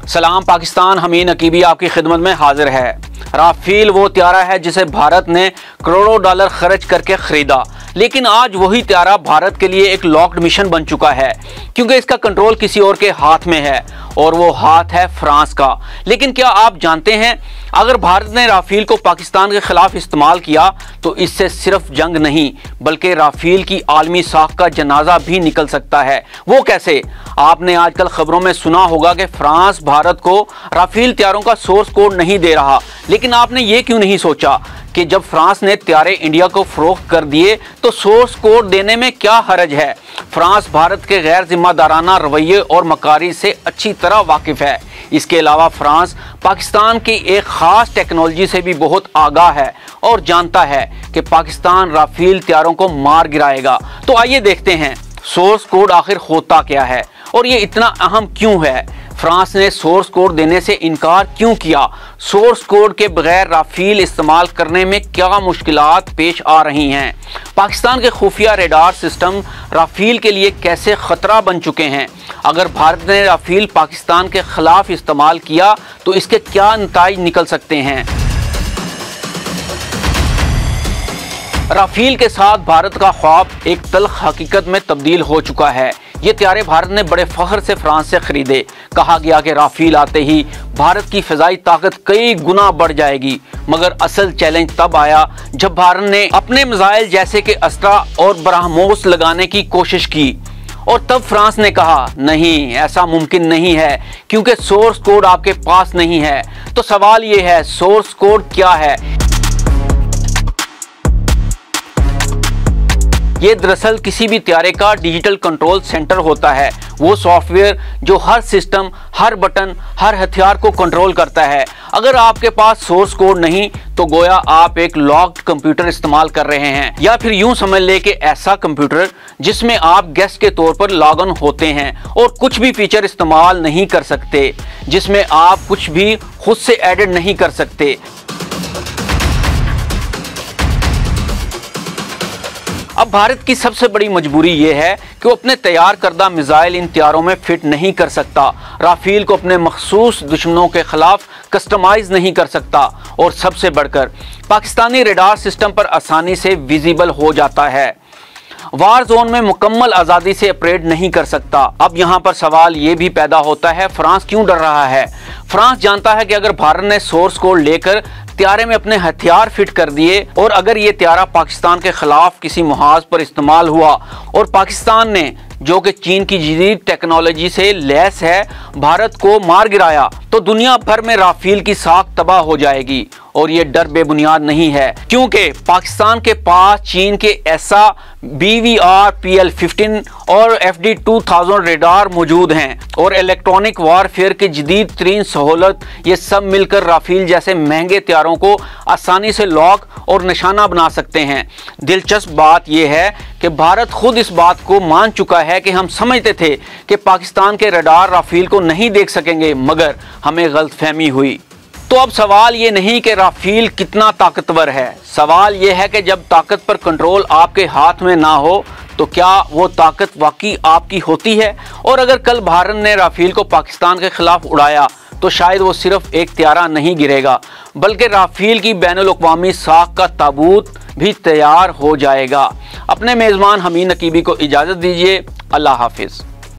सलाम पाकिस्तान, हमीन अकीबी आपकी खिदमत में हाजिर है। राफेल वो त्यारा है जिसे भारत ने करोड़ों डॉलर खर्च करके खरीदा, लेकिन आज वही त्यारा भारत के लिए एक लॉक्ड मिशन बन चुका है, क्योंकि इसका कंट्रोल किसी और के हाथ में है और वो हाथ है फ्रांस का। लेकिन क्या आप जानते हैं, अगर भारत ने राफेल को पाकिस्तान के खिलाफ इस्तेमाल किया तो इससे सिर्फ जंग नहीं बल्कि राफेल की आलमी साख का जनाजा भी निकल सकता है। वो कैसे? आपने आजकल खबरों में सुना होगा कि फ्रांस भारत को राफेल त्यारों का सोर्स कोड नहीं दे रहा, लेकिन आपने ये क्यों नहीं सोचा कि जब फ्रांस ने त्यारे इंडिया को फरोख्त कर दिए तो सोर्स कोड देने में क्या हरज है। फ्रांस भारत के गैर जिम्मेदाराना रवैये और मकारी से अच्छी तरह वाकिफ है। इसके अलावा फ्रांस पाकिस्तान की एक ख़ास टेक्नोलॉजी से भी बहुत आगाह है और जानता है कि पाकिस्तान राफेल त्यारों को मार गिराएगा। तो आइए देखते हैं सोर्स कोड आखिर होता क्या है और ये इतना अहम क्यों है। फ्रांस ने सोर्स कोड देने से इनकार क्यों किया? सोर्स कोड के बगैर राफेल इस्तेमाल करने में क्या मुश्किलात पेश आ रही हैं? पाकिस्तान के खुफिया रेडार सिस्टम राफेल के लिए कैसे खतरा बन चुके हैं? अगर भारत ने राफेल पाकिस्तान के खिलाफ इस्तेमाल किया तो इसके क्या नतीजे निकल सकते हैं? राफेल के साथ भारत का ख्वाब एक तल्ख हकीकत में तब्दील हो चुका है। ये त्यारे भारत ने बड़े फख्र से फ्रांस से खरीदे। कहा गया कि राफेल आते ही भारत की फ़िज़ाई ताकत कई गुना बढ़ जाएगी, मगर असल चैलेंज तब आया जब भारत ने अपने मिसाइल जैसे कि अस्त्रा और ब्रह्मोस लगाने की कोशिश की और तब फ्रांस ने कहा नहीं, ऐसा मुमकिन नहीं है क्योंकि सोर्स कोड आपके पास नहीं है। तो सवाल ये है, सोर्स कोड क्या है? ये दरअसल किसी भी त्यारे का डिजिटल कंट्रोल सेंटर होता है। वो सॉफ्टवेयर जो हर सिस्टम, हर बटन, हर हथियार को कंट्रोल करता है। अगर आपके पास सोर्स कोड नहीं तो गोया आप एक लॉक्ड कंप्यूटर इस्तेमाल कर रहे हैं, या फिर यूं समझ ले कि ऐसा कंप्यूटर जिसमें आप गेस्ट के तौर पर लॉग इन होते हैं और कुछ भी फीचर इस्तेमाल नहीं कर सकते, जिसमें आप कुछ भी खुद से एडिट नहीं कर सकते। अब भारत की सबसे बड़ी मजबूरी यह है कि वो अपने तैयार करदा मिसाइल इन त्यारों में फिट नहीं कर सकता, राफेल को अपने मखसूस दुश्मनों के खिलाफ कस्टमाइज नहीं कर सकता और सबसे बढ़कर पाकिस्तानी रेडार सिस्टम पर आसानी से विजिबल हो जाता है। वार जोन में मुकम्मल आज़ादी से ऑपरेट नहीं कर सकता। अब यहाँ पर सवाल ये भी पैदा होता है, फ्रांस क्यों डर रहा है? फ्रांस जानता है कि अगर भारत ने सोर्स कोड लेकर त्यारे में अपने हथियार फिट कर दिए और अगर ये त्यारा पाकिस्तान के खिलाफ किसी मुहाज पर इस्तेमाल हुआ और पाकिस्तान ने, जो कि चीन की जदीद टेक्नोलॉजी से लैस है, भारत को मार गिराया तो दुनिया भर में राफेल की साख तबाह हो जाएगी। और ये डर बेबुनियाद नहीं है, क्योंकि पाकिस्तान के पास चीन के ऐसा BVR PL-15 और FD-2000 रेडार मौजूद हैं और इलेक्ट्रॉनिक वारफेयर की जदीद तरीन सहूलत, ये सब मिलकर राफेल जैसे महंगे त्यारों को आसानी से लॉक और निशाना बना सकते हैं। दिलचस्प बात यह है कि भारत खुद इस बात को मान चुका है कि हम समझते थे कि पाकिस्तान के रेडार राफेल को नहीं देख सकेंगे, मगर हमें गलतफहमी हुई। तो अब सवाल ये नहीं कि राफेल कितना ताकतवर है, सवाल ये है कि जब ताकत पर कंट्रोल आपके हाथ में ना हो तो क्या वो ताकत वाकई आपकी होती है? और अगर कल भारत ने राफेल को पाकिस्तान के खिलाफ उड़ाया तो शायद वो सिर्फ एक त्यारा नहीं गिरेगा, बल्कि राफेल की बैनुल-अक़वामी साख का ताबूत भी तैयार हो जाएगा। अपने मेज़बान हमीन अकीबी को इजाज़त दीजिए। अल्लाह हाफिज़।